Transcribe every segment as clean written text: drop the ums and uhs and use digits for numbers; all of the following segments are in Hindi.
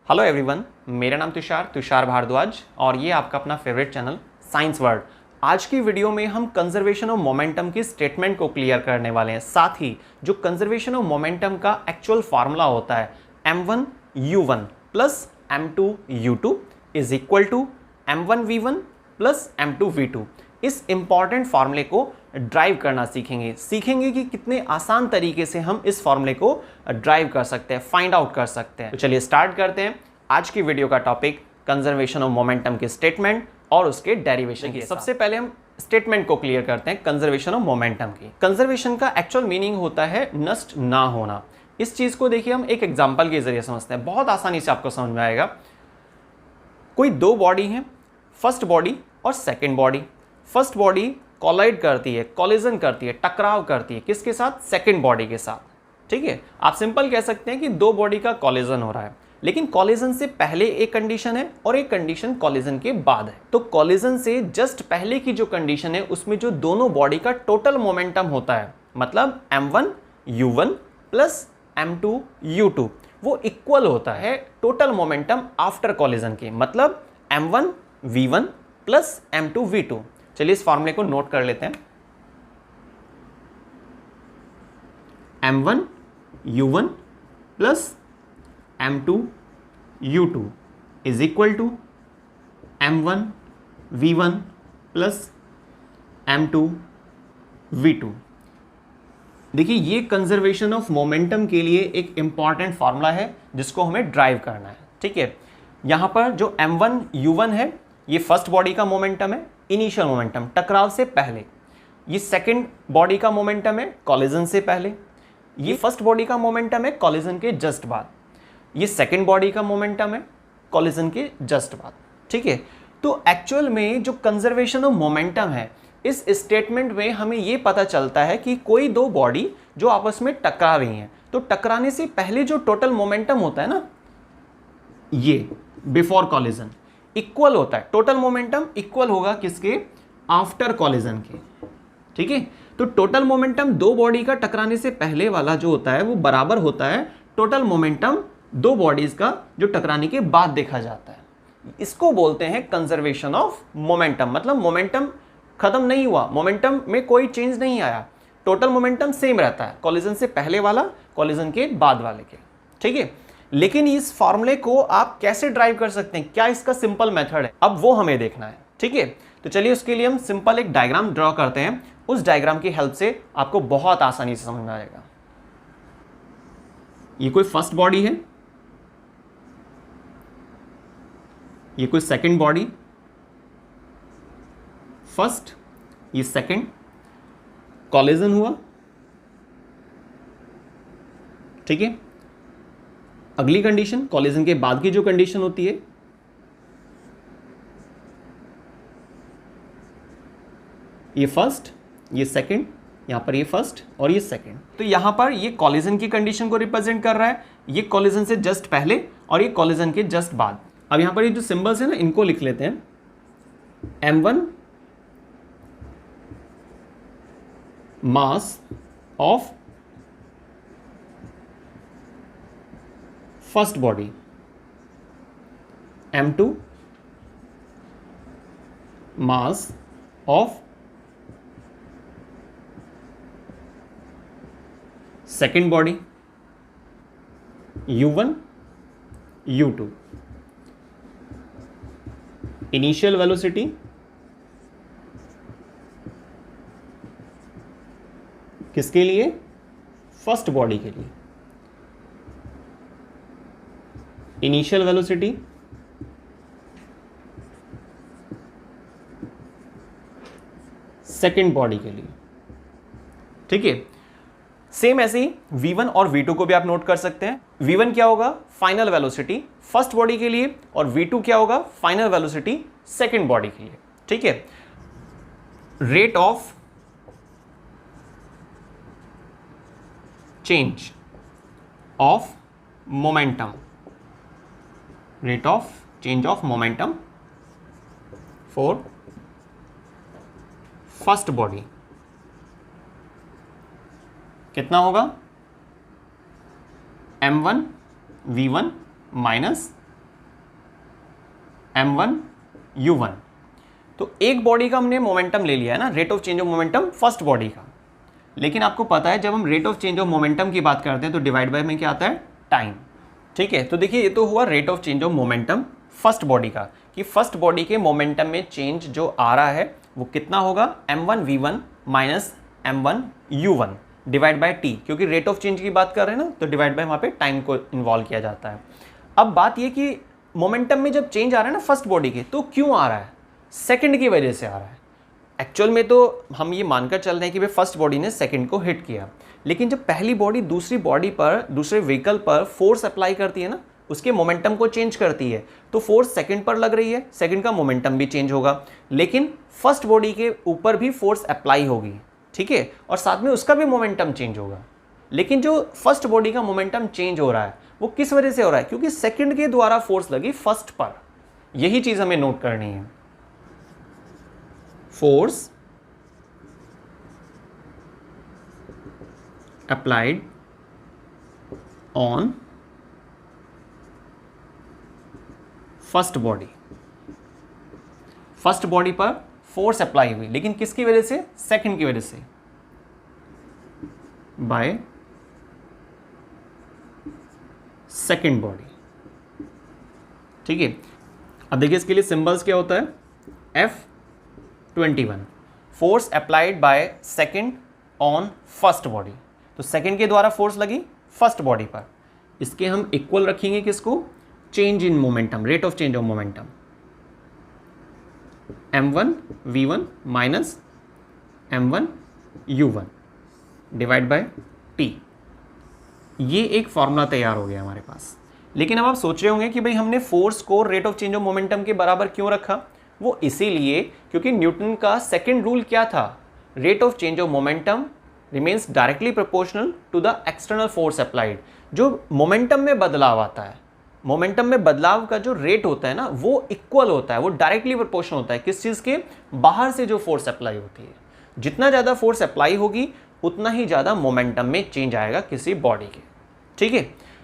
हेलो एवरीवन, मेरा नाम तुषार भारद्वाज और ये आपका अपना फेवरेट चैनल साइंस वर्ल्ड। आज की वीडियो में हम कंजर्वेशन ऑफ मोमेंटम की स्टेटमेंट को क्लियर करने वाले हैं। साथ ही जो कंजर्वेशन ऑफ मोमेंटम का एक्चुअल फार्मूला होता है m1u1 plus m2u2 is equal to m1v1 plus m2v2, इस इंपॉर्टेंट फार्मूले को ड्राइव करना सीखेंगे कि कितने आसान तरीके से हम इस फार्मूले को ड्राइव कर सकते हैं, फाइंड आउट कर सकते हैं। तो चलिए स्टार्ट करते हैं। आज की वीडियो का टॉपिक कंजर्वेशन ऑफ मोमेंटम के स्टेटमेंट और उसके डेरिवेशन की। सबसे पहले हम स्टेटमेंट को क्लियर करते हैं कंजर्वेशन ऑफ मोमेंटम की। कंजर्वेशन का एक्चुअल मीनिंग होता है नष्ट ना होना। इस चीज को देखिए हम एक एग्जाम्पल के जरिए समझते हैं, बहुत आसानी से आपको समझ में आएगा। कोई दो बॉडी है, फर्स्ट बॉडी और second body. First body collide करती है, कोलिजन करती है, टकराव करती है किसके साथ? सेकेंड बॉडी के साथ। ठीक है, आप सिंपल कह सकते हैं कि दो बॉडी का कोलिजन हो रहा है, लेकिन कोलिजन से पहले एक कंडीशन है और एक कंडीशन कोलिजन के बाद है। तो कोलिजन से जस्ट पहले की जो कंडीशन है उसमें जो दोनों बॉडी का टोटल मोमेंटम होता है, मतलब m1u1 प्लस m2u2, वो इक्वल होता है टोटल मोमेंटम आफ्टर कोलिजन के, मतलब m1v1 प्लस m2v2। चलिए इस फॉर्मूले को नोट कर लेते हैं। m1u1 plus m2u2 is equal to m1v1 plus m2v2। देखिए ये कंजर्वेशन ऑफ मोमेंटम के लिए एक इंपॉर्टेंट फार्मूला है जिसको हमें ड्राइव करना है। ठीक है, यहां पर जो m1u1 है ये फर्स्ट बॉडी का मोमेंटम है, इनिशियल मोमेंटम टकराव से पहले। ये सेकंड बॉडी का मोमेंटम है कोलिजन से पहले। ये फर्स्ट बॉडी का मोमेंटम है कोलिजन के जस्ट बाद। ये सेकंड बॉडी का मोमेंटम है कोलिजन के जस्ट बाद। ठीक है, तो एक्चुअल में जो कंजर्वेशन ऑफ मोमेंटम है, इस स्टेटमेंट में हमें ये पता चलता है कि कोई दो बॉडी जो आपस में टकरा रही हैं, तो टकराने से पहले जो टोटल मोमेंटम होता है ना, ये बिफोर कोलिजन इक्वल होता है। टोटल मोमेंटम इक्वल होगा किसके? आफ्टर कोलिजन के। ठीक है, तो टोटल मोमेंटम दो बॉडी का टकराने से पहले वाला जो होता है वो बराबर होता है टोटल मोमेंटम दो बॉडीज का जो टकराने के बाद देखा जाता है। इसको बोलते हैं कंजर्वेशन ऑफ मोमेंटम। मतलब मोमेंटम खत्म नहीं हुआ, मोमेंटम में कोई चेंज नहीं आया, टोटल मोमेंटम सेम रहता है, कोलिजन से पहले वाला कोलिजन के बाद वाले के। ठीक है, लेकिन इस फॉर्मूले को आप कैसे ड्राइव कर सकते हैं, क्या इसका सिंपल मेथड है, अब वो हमें देखना है। ठीक है, तो चलिए उसके लिए हम सिंपल एक डायग्राम ड्रॉ करते हैं। उस डायग्राम की हेल्प से आपको बहुत आसानी से समझ में आएगा। ये कोई फर्स्ट बॉडी है, ये कोई सेकंड बॉडी, फर्स्ट ये सेकंड, कोलिजन हुआ। ठीक है, अगली कंडीशन कोलिजन के बाद की जो कंडीशन होती है, ये फर्स्ट ये सेकंड, यहां पर ये फर्स्ट और ये सेकंड। तो यहां पर ये कोलिजन की कंडीशन को रिप्रेजेंट कर रहा है, ये कोलिजन से जस्ट पहले और ये कोलिजन के जस्ट बाद। अब यहां पर ये जो सिंबल्स है ना, इनको लिख लेते हैं। m1 mass of first body, m2 mass of second body, u1 u2। Initial velocity किसके लिए? फर्स्ट बॉडी के लिए। इनिशियल वेलोसिटी सेकेंड बॉडी के लिए। ठीक है, सेम ऐसे ही v1 और v2 को भी आप नोट कर सकते हैं। v1 क्या होगा? फाइनल वेलोसिटी फर्स्ट बॉडी के लिए, और v2 क्या होगा? फाइनल वेलोसिटी सेकेंड बॉडी के लिए। ठीक है, rate of change of momentum, rate of change of momentum for first body कितना होगा? m1 v1 minus m1 u1। तो एक बॉडी का हमने मोमेंटम ले लिया है ना, rate of change of momentum first body का। लेकिन आपको पता है जब हम rate of change of momentum की बात करते हैं तो डिवाइड बाय में क्या आता है, टाइम। ठीक है, तो देखिए ये तो हुआ rate of change of momentum first body का, कि फर्स्ट बॉडी के मोमेंटम में चेंज जो आ रहा है वो कितना होगा, m1 v1 minus m1 u1 divide by t, क्योंकि रेट ऑफ चेंज की बात कर रहे हैं ना तो डिवाइड बाय वहाँ पे टाइम को इन्वॉल्व किया जाता है। अब बात ये कि मोमेंटम में जब चेंज आ रहा है ना फर्स्ट बॉडी के, तो क्यों आ रहा है, सेकंड की वजह से आ रहा है। एक्चुअल में तो हम ये मानकर चल रहे हैं कि भाई फर्स्ट बॉडी ने सेकंड को हिट किया, लेकिन जब पहली बॉडी दूसरी बॉडी पर, दूसरे व्हीकल पर फोर्स अप्लाई करती है ना, उसके मोमेंटम को चेंज करती है, तो फोर्स सेकंड पर लग रही है, सेकंड का मोमेंटम भी चेंज होगा, लेकिन फर्स्ट बॉडी के ऊपर भी फोर्स अप्लाई होगी। ठीक है, और साथ में उसका भी मोमेंटम चेंज होगा। लेकिन जो फर्स्ट बॉडी का मोमेंटम चेंज हो रहा है वो किस वजह से हो रहा है, क्योंकि सेकंड के द्वारा फोर्स लगी फर्स्ट पर। यही चीज हमें नोट करनी है, force applied on first body, first body पर फोर्स अप्लाई हुई, लेकिन किसकी वजह से, सेकंड की वजह से, बाय सेकंड बॉडी। ठीक है, अब देखिए इसके लिए सिंबल्स क्या होता है, F21, force applied by second on first body. तो सेकंड के द्वारा फोर्स लगी फर्स्ट बॉडी पर, इसके हम इक्वल रखेंगे किसको, change in momentum, rate of change of momentum, m1 v1 minus m1 u1 divide by t। ये एक फॉर्मूला तैयार हो गया हमारे पास। लेकिन अब आप सोच रहे होंगे कि भाई हमने फोर्स को rate of change of momentum के बराबर क्यों रखा, वो इसीलिए क्योंकि न्यूटन का सेकंड रूल क्या था, rate of change of momentum remains directly proportional to the external force applied. जो मोमेंटम में बदलाव आता है, मोमेंटम में बदलाव का जो रेट होता है ना वो इक्वल होता है, वो डायरेक्टली प्रोपोर्शनल होता है किस चीज़ के, बाहर से जो फोर्स अप्लाई होती है। जितना ज़्यादा फोर्स अप्लाई होगी उतना ही ज़्यादा मोमेंटम में चेंज आएगा किसी बॉडी के। ठीक है,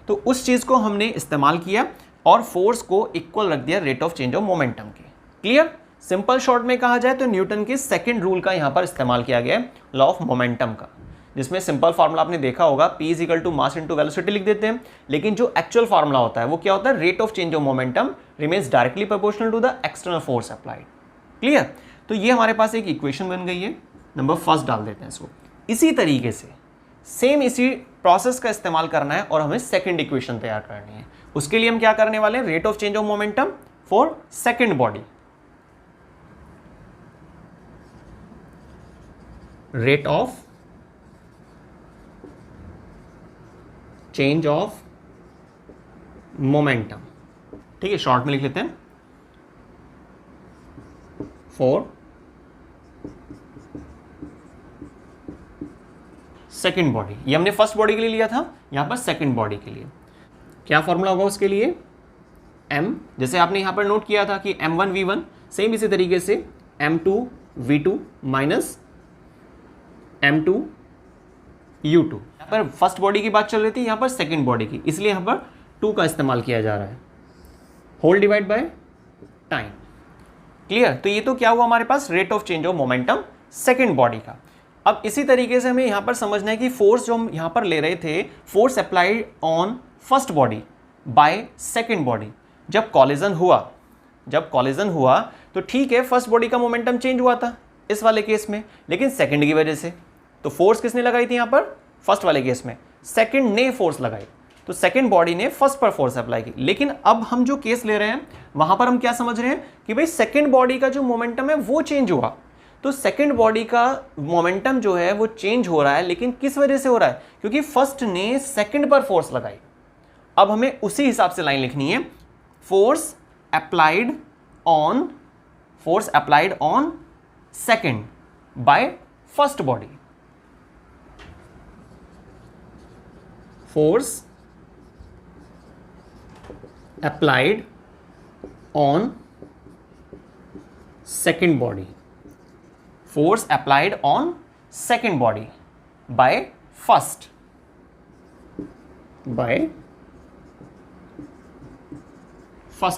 तो उस चीज़ को हमने इस्तेमाल किया और फोर्स को इक्वल रख दिया rate of change of momentum के। क्लियर, सिंपल शॉर्ट में कहा जाए तो न्यूटन के सेकंड रूल का यहाँ पर इस्तेमाल किया गया है, लॉ ऑफ मोमेंटम का, जिसमें सिंपल फार्मूला आपने देखा होगा, P is equal to mass into velocity लिख देते हैं। लेकिन जो एक्चुअल फार्मूला होता है वो क्या होता है, rate of change of momentum remains directly proportional to the external force applied. Clear, तो ये हमारे पास एक इक्वेशन बन गई है, नंबर फर्स्ट डाल देते हैं इसको। इसी तरीके से सेम इसी प्रोसेस का इस्तेमाल करना है और हमें सेकंड इक्वेशन तैयार करनी है। उसके लिए हम क्या करने वाले हैं, rate of change of momentum for second body, rate of change of momentum. ठीक है, शॉर्ट में लिख लेते हैं, फॉर सेकेंड बॉडी। ये हमने फर्स्ट बॉडी के लिए लिया था, यहां पर सेकेंड बॉडी के लिए क्या फॉर्मूला होगा उसके लिए, m, जैसे आपने यहां पर नोट किया था कि m1 v1, सेम इसी तरीके से m2 v2 minus m2 u2। यहाँ पर फर्स्ट बॉडी की बात चल रही थी, यहाँ पर सेकंड बॉडी की, इसलिए यहाँ पर 2 का इस्तेमाल किया जा रहा है, whole divide by time. Clear, तो ये तो क्या हुआ हमारे पास, rate of change of momentum second body का। अब इसी तरीके से हमें यहाँ पर समझना है कि फोर्स जो हम यहाँ पर ले रहे थे, force applied on first body by second body, जब कॉलिजन हुआ तो ठीक है, फर्स्ट बॉडी का मोमेंटम चेंज हुआ था इस वाले केस में, लेकिन सेकंड की वजह से, तो फोर्स किसने लगाई थी यहाँ पर, फर्स्ट वाले केस में सेकंड ने फोर्स लगाई, तो सेकंड बॉडी ने फर्स्ट पर फोर्स अप्लाई की। लेकिन अब हम जो केस ले रहे हैं वहां पर हम क्या समझ रहे हैं कि भाई सेकंड बॉडी का जो मोमेंटम है वो चेंज हुआ, तो सेकंड बॉडी का मोमेंटम जो है वो चेंज हो रहा है, लेकिन किस वजह से हो रहा है, क्योंकि फर्स्ट ने सेकंड पर फोर्स लगाई। अब हमें उसी हिसाब से लाइन लिखनी है, force applied on second by first body, force applied on second body, force applied on second body by first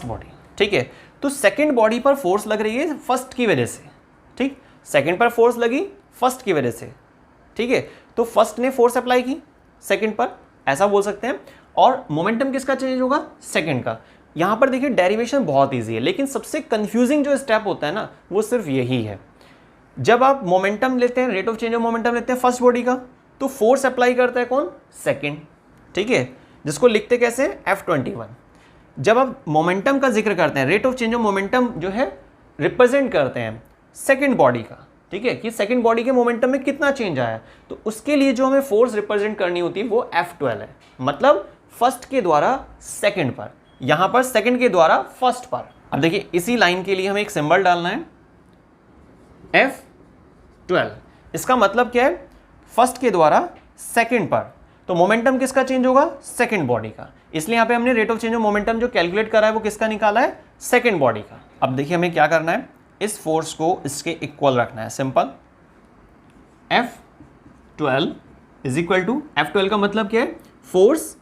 body। ठीक है, तो सेकंड बॉडी पर फोर्स लग रही है फर्स्ट की वजह से, ठीक, सेकंड पर फोर्स लगी फर्स्ट की वजह से, ठीक है, तो फर्स्ट ने फोर्स अप्लाई की सेकंड पर, ऐसा बोल सकते हैं। और मोमेंटम किसका चेंज होगा? सेकंड का। यहां पर देखिए डेरिवेशन बहुत ईजी है, लेकिन सबसे कंफ्यूजिंग जो स्टेप होता है ना वो सिर्फ यही है। जब आप मोमेंटम लेते हैं, rate of change of momentum लेते हैं फर्स्ट बॉडी का, तो फोर्स अप्लाई करता है कौन? सेकंड, ठीक है, जिसको लिखते कैसे? F21। जब आप मोमेंटम का जिक्र करते हैं, rate of change of momentum जो है रिप्रेजेंट करते हैं सेकंड बॉडी का, ठीक है, कि सेकंड बॉडी के मोमेंटम में कितना चेंज आया, तो उसके लिए जो हमें फोर्स रिप्रेजेंट करनी होती है वो F12 है, मतलब फर्स्ट के द्वारा सेकंड पर, यहां पर सेकंड के द्वारा फर्स्ट पर। अब देखिए इसी लाइन के लिए हमें एक सिंबल डालना है F12। इसका मतलब क्या है? फर्स्ट के द्वारा सेकंड पर, तो मोमेंटम किसका चेंज होगा? सेकंड बॉडी का। इसलिए यहां पे हमने rate of change of momentum जो कैलकुलेट करा है वो किसका निकाला है? सेकंड बॉडी का। अब देखिए हमें क्या करना है, इस फोर्स को इसके इक्वल रखना है, simple. F12 is equal to, F12 का मतलब क्या है? Force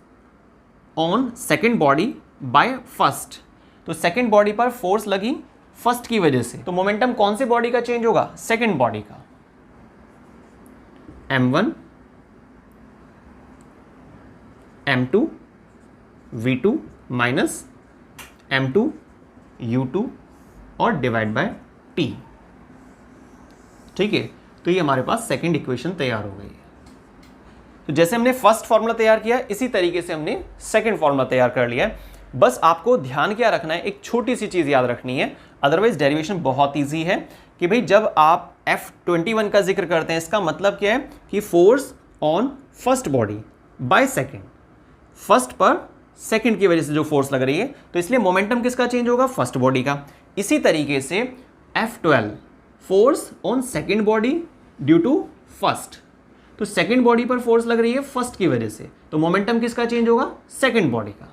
on second body by first. तो सेकंड बॉडी पर फोर्स लगी फर्स्ट की वजह से, तो मोमेंटम कौन सी बॉडी का चेंज होगा? सेकंड बॉडी का। M1 M2 V2 minus M2 U2 और डिवाइड बाय T, ठीक है, तो ये हमारे पास सेकंड इक्वेशन तैयार हो गई है। तो जैसे हमने फर्स्ट फॉर्मूला तैयार किया इसी तरीके से हमने सेकंड फॉर्मूला तैयार कर लिया है। बस आपको ध्यान क्या रखना है, एक छोटी सी चीज याद रखनी है, अदरवाइज डेरिवेशन बहुत इजी है कि भाई जब आप F21 का जिक्र करते हैं इसका मतलब क्या है कि force on first body by second, first पर सेकंड की वजह से जो फोर्स लग रही है, तो इसलिए मोमेंटम किसका चेंज होगा? फर्स्ट बॉडी का। इसी तरीके से F12 force on second body due to first, तो सेकंड बॉडी पर फोर्स लग रही है फर्स्ट की वजह से, तो मोमेंटम किसका चेंज होगा? सेकंड बॉडी का,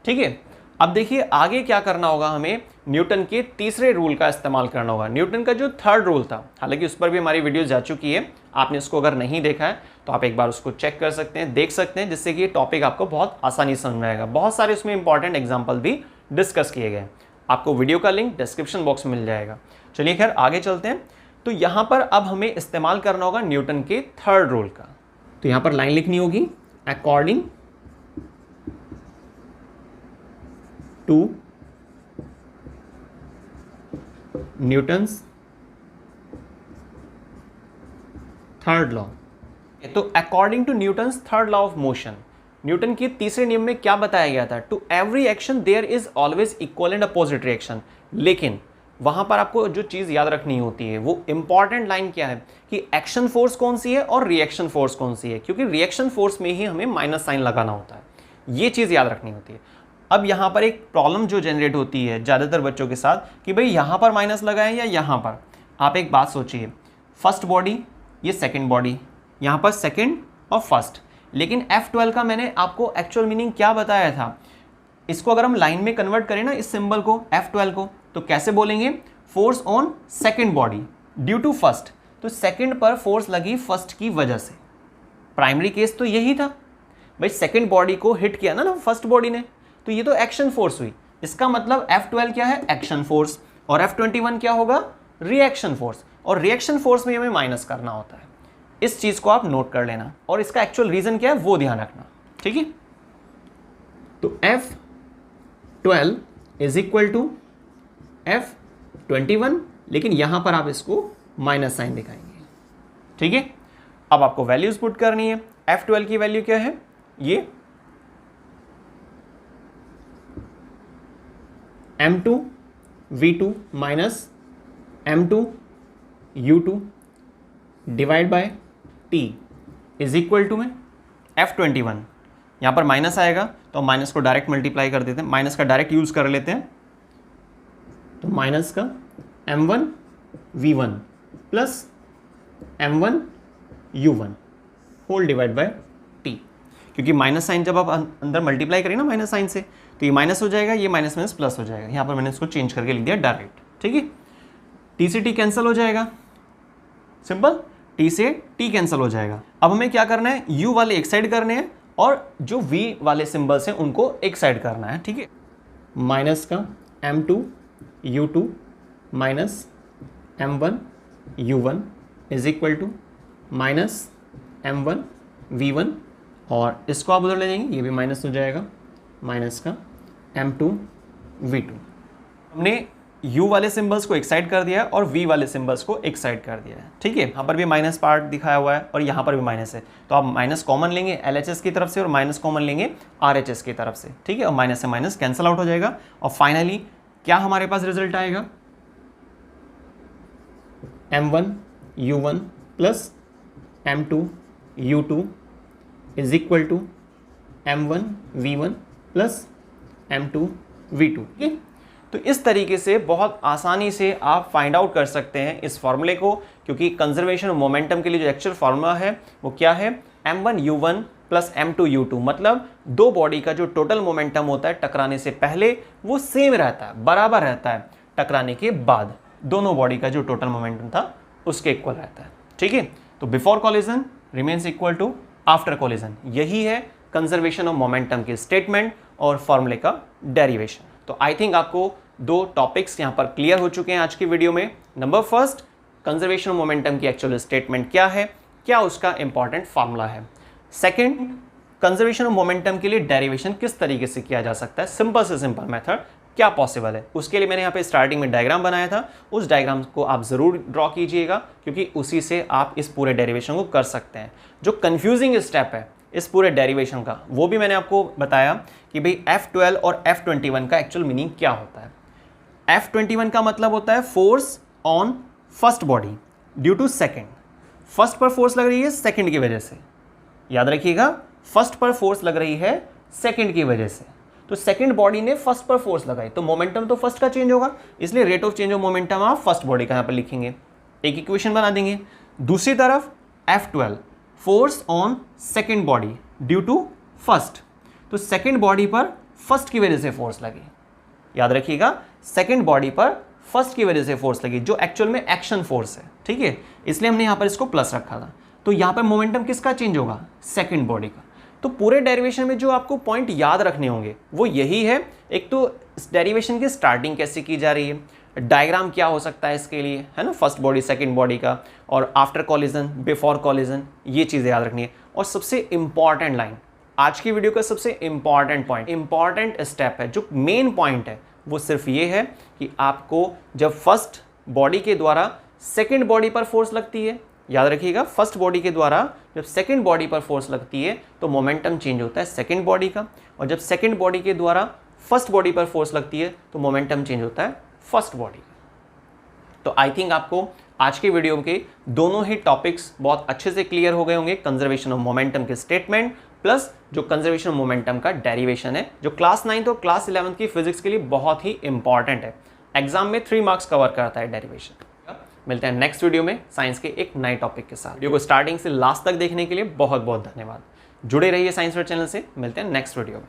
ठीक है। अब देखिए आगे क्या करना होगा, हमें न्यूटन के तीसरे रूल का इस्तेमाल करना होगा। न्यूटन का जो थर्ड रूल था, हालांकि उस पर भी हमारी वीडियो जा चुकी है, आपने उसको अगर नहीं देखा है तो आप एक बार उसको चेक कर सकते हैं, देख सकते हैं, जिससे कि ये टॉपिक आपको बहुत आसानी से समझ में आएगा। बहुत सारे उसमें इंपॉर्टेंट एग्जाम्पल भी डिस्कस किए गए, आपको वीडियो का लिंक डिस्क्रिप्शन बॉक्स में मिल जाएगा। चलिए खैर आगे चलते हैं। तो यहाँ पर अब हमें इस्तेमाल करना होगा न्यूटन के थर्ड रूल का। तो यहाँ पर लाइन लिखनी होगी, according to Newton's third law. तो according to Newton's third law of motion, Newton के तीसरे नियम में क्या बताया गया था? To every action there is always equal and opposite reaction. लेकिन वहां पर आपको जो चीज याद रखनी होती है वो इंपॉर्टेंट लाइन क्या है कि एक्शन फोर्स कौन सी है और रिएक्शन फोर्स कौन सी है, क्योंकि रिएक्शन फोर्स में ही हमें माइनस साइन लगाना होता है, ये चीज याद रखनी होती है। अब यहाँ पर एक प्रॉब्लम जो जनरेट होती है ज़्यादातर बच्चों के साथ कि भाई यहाँ पर माइनस लगाएं या यहाँ पर। आप एक बात सोचिए, फर्स्ट बॉडी, ये सेकंड बॉडी, यहाँ पर सेकंड और फर्स्ट, लेकिन F12 का मैंने आपको एक्चुअल मीनिंग क्या बताया था, इसको अगर हम लाइन में कन्वर्ट करें ना इस सिंबल को F12 को, तो कैसे बोलेंगे? Force on second body due to first, तो सेकंड पर फोर्स लगी फर्स्ट की वजह से। प्राइमरी केस तो यही था भाई, सेकंड बॉडी को हिट किया ना फर्स्ट बॉडी ने, तो ये तो एक्शन फोर्स हुई। इसका मतलब F12 क्या है? एक्शन फोर्स, और F21 क्या होगा? रिएक्शन फोर्स, और रिएक्शन फोर्स में हमें माइनस करना होता है। इस चीज को आप नोट कर लेना, और इसका एक्चुअल रीजन क्या है वो ध्यान रखना, ठीक है। तो F12 is equal to F21, लेकिन यहां पर आप इसको माइनस साइन दिखाएंगे, ठीक है। अब आपको वैल्यूज पुट करनी है। F12 की वैल्यू क्या है? ये M2 V2 minus M2 U2 divide by T is equal to में F21, यहाँ पर माइनस आएगा तो माइनस को डायरेक्ट मल्टीप्लाई कर देते हैं, माइनस का डायरेक्ट यूज कर लेते हैं, तो माइनस का M1 V1 plus M1 U1 whole divide by T, क्योंकि माइनस साइन जब आप अंदर मल्टीप्लाई करें ना माइनस साइन से, तो ये माइनस हो जाएगा, ये माइनस माइनस प्लस हो जाएगा। यहाँ पर मैंने इसको चेंज करके लिख दिया डायरेक्ट, ठीक है। T से T कैंसिल हो जाएगा, सिंपल, T से T कैंसिल हो जाएगा। अब हमें क्या करना है? U वाले एक साइड करने हैं और जो V वाले सिंबल्स हैं उनको एक साइड करना है, ठीक है। माइनस का M2 u2 minus m1 u1 is equal to minus m1 v1, और इसको आप उधर ले जाएंगे, ये भी माइनस हो जाएगा, माइनस का m2 v2। हमने u वाले सिंबल्स को एक साइड कर दिया है और v वाले सिंबल्स को एक साइड कर दिया है, ठीक है। यहाँ पर भी माइनस पार्ट दिखाया हुआ है और यहाँ पर भी माइनस है, तो आप माइनस कॉमन लेंगे LHS की तरफ से और माइनस कॉमन लेंगे RHS की तरफ से, ठीक है, और माइनस से माइनस कैंसिल आउट हो जाएगा। और फाइनली क्या हमारे पास रिजल्ट आएगा, m1 u1 plus m2 u2 is equal to m1 v1 plus m2 v2, ठीक है। तो इस तरीके से बहुत आसानी से आप फाइंड आउट कर सकते हैं इस फॉर्मूले को, क्योंकि कंजर्वेशन ऑफ मोमेंटम के लिए जो एक्चुअल फार्मूला है वो क्या है, m1 u1 plus m2 u2, मतलब दो बॉडी का जो टोटल मोमेंटम होता है टकराने से पहले वो सेम रहता है, बराबर रहता है, टकराने के बाद दोनों बॉडी का जो टोटल मोमेंटम था उसके इक्वल रहता है, ठीक है। तो before collision remains equal to after collision, यही है कंजर्वेशन ऑफ मोमेंटम की स्टेटमेंट और फॉर्मूले का डेरिवेशन। तो आई थिंक आपको दो टॉपिक्स यहाँ पर क्लियर हो चुके हैं आज की वीडियो में। Number first, conservation of momentum की एक्चुअल स्टेटमेंट क्या है, क्या उसका इंपॉर्टेंट फार्मूला है। सेकंड, कंजर्वेशन ऑफ मोमेंटम के लिए डेरिवेशन किस तरीके से किया जा सकता है, सिंपल से सिंपल मेथड क्या पॉसिबल है। उसके लिए मैंने यहाँ पे स्टार्टिंग में डायग्राम बनाया था, उस डायग्राम को आप जरूर ड्रॉ कीजिएगा, क्योंकि उसी से आप इस पूरे डेरिवेशन को कर सकते हैं। जो कंफ्यूजिंग स्टेप है इस पूरे डेरिवेशन का, वो भी मैंने आपको बताया कि भाई F12 और F21 का एक्चुअल मीनिंग क्या होता है। F21 का मतलब होता है force on first body due to second. फर्स्ट पर फोर्स लग रही है सेकेंड की वजह से, याद रखिएगा, फर्स्ट पर फोर्स लग रही है सेकेंड की वजह से। तो सेकेंड बॉडी ने फर्स्ट पर फोर्स लगाई तो मोमेंटम तो फर्स्ट का चेंज होगा, इसलिए rate of change of momentum आप फर्स्ट बॉडी का यहाँ पर लिखेंगे, एक इक्वेशन बना देंगे। दूसरी तरफ F12, force on second body due to first, तो सेकेंड बॉडी पर फर्स्ट की वजह से फोर्स लगी, याद रखिएगा, सेकेंड बॉडी पर फर्स्ट की वजह से फोर्स लगी, जो एक्चुअल में एक्शन फोर्स है, ठीक है, इसलिए हमने यहां पर इसको प्लस रखा था। तो यहां पर मोमेंटम किसका चेंज होगा, सेकेंड बॉडी का। तो पूरे डेरिवेशन में जो आपको पॉइंट याद रखने होंगे वो यही है, एक तो इस डेरिवेशन की स्टार्टिंग कैसे की जा रही है, डायग्राम क्या हो सकता है इसके लिए, है ना, फर्स्ट बॉडी सेकंड बॉडी का, और आफ्टर कॉलिजन बिफोर कॉलिजन, ये चीज़ें याद रखनी है। और सबसे इंपॉर्टेंट लाइन, आज की वीडियो का सबसे इंपॉर्टेंट पॉइंट, इंपॉर्टेंट स्टेप है, जो मेन पॉइंट है वो सिर्फ ये है कि आपको जब फर्स्ट बॉडी के द्वारा सेकंड बॉडी पर फोर्स लगती है, याद रखिएगा, फर्स्ट बॉडी के द्वारा जब सेकंड बॉडी पर फोर्स लगती है तो मोमेंटम चेंज होता है सेकंड बॉडी का, और जब सेकंड बॉडी के द्वारा फर्स्ट बॉडी पर फोर्स लगती है तो मोमेंटम चेंज होता है फर्स्ट बॉडी का। तो आई थिंक आपको आज के वीडियो के दोनों ही टॉपिक्स बहुत अच्छे से क्लियर हो गए होंगे, कंजर्वेशन ऑफ मोमेंटम के स्टेटमेंट प्लस जो कंजर्वेशन ऑफ मोमेंटम का डेरिवेशन है, जो क्लास 9th और क्लास 11th की फिजिक्स के लिए बहुत ही इंपॉर्टेंट है, एग्जाम में 3 मार्क्स कवर करता है डेरिवेशन। मिलते हैं नेक्स्ट वीडियो में साइंस के एक नए टॉपिक के साथ। वीडियो को स्टार्टिंग से लास्ट तक देखने के लिए बहुत बहुत धन्यवाद। जुड़े रहिए साइंस वर्ड चैनल से, मिलते हैं नेक्स्ट वीडियो में।